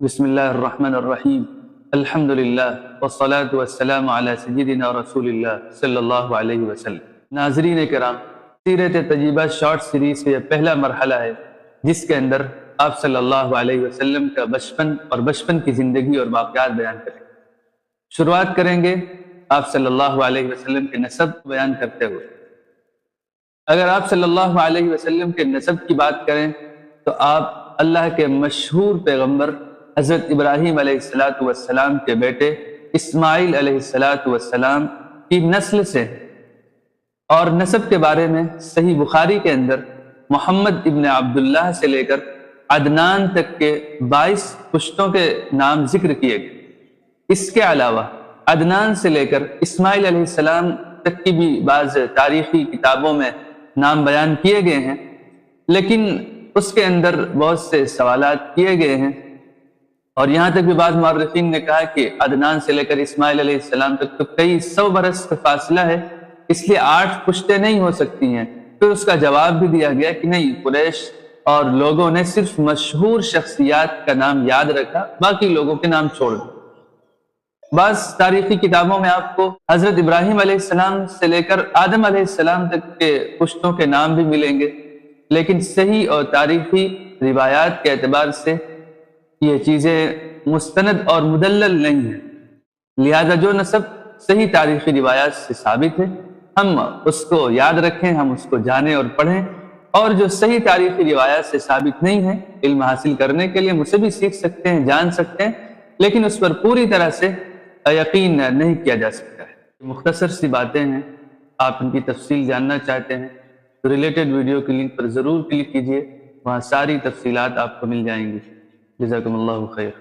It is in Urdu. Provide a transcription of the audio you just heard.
بسم اللہ الرحمن الرحیم الحمدللہ والصلاة والسلام علی سیدنا رسول اللہ صلی اللہ علیہ وسلم۔ ناظرین کرام، سیرت طیبہ شارٹ سیریز کا یہ پہلا مرحلہ ہے جس کے اندر آپ صلی اللہ علیہ وسلم کا بچپن اور بچپن کی زندگی اور واقعات بیان کریں گے۔ شروعات کریں گے آپ صلی اللہ علیہ وسلم کے نسب بیان کرتے ہوئے۔ اگر آپ صلی اللہ علیہ وسلم کے نسب کی بات کریں تو آپ اللہ کے مشہور پیغمبر حضرت ابراہیم علیہ السلام کے بیٹے اسماعیل علیہ السلام کی نسل سے ہیں، اور نسب کے بارے میں صحیح بخاری کے اندر محمد ابن عبداللہ سے لے کر عدنان تک کے 22 پشتوں کے نام ذکر کیے گئے۔ اس کے علاوہ عدنان سے لے کر اسماعیل علیہ السلام تک کی بھی بعض تاریخی کتابوں میں نام بیان کیے گئے ہیں، لیکن اس کے اندر بہت سے سوالات کیے گئے ہیں، اور یہاں تک بھی بعض مورخین نے کہا کہ عدنان سے لے کر اسماعیل علیہ السلام تک تو کئی 100 برس کا فاصلہ ہے، اس لیے 8 پشتیں نہیں ہو سکتی ہیں۔ پھر اس کا جواب بھی دیا گیا کہ نہیں، قریش اور لوگوں نے صرف مشہور شخصیات کا نام یاد رکھا، باقی لوگوں کے نام چھوڑ دیا۔ بعض تاریخی کتابوں میں آپ کو حضرت ابراہیم علیہ السلام سے لے کر آدم علیہ السلام تک کے پشتوں کے نام بھی ملیں گے، لیکن صحیح اور تاریخی روایات کے اعتبار سے یہ چیزیں مستند اور مدلل نہیں ہیں، لہذا جو نسب صحیح تاریخی روایات سے ثابت ہے ہم اس کو یاد رکھیں، ہم اس کو جانیں اور پڑھیں، اور جو صحیح تاریخی روایات سے ثابت نہیں ہے علم حاصل کرنے کے لیے ہم اسے بھی سیکھ سکتے ہیں، جان سکتے ہیں، لیکن اس پر پوری طرح سے یقین نہیں کیا جا سکتا ہے۔ مختصر سی باتیں ہیں، آپ ان کی تفصیل جاننا چاہتے ہیں تو ریلیٹڈ ویڈیو کی لنک پر ضرور کلک کیجئے، وہاں ساری تفصیلات آپ کو مل جائیں گی۔ جزاکم اللہ خیر۔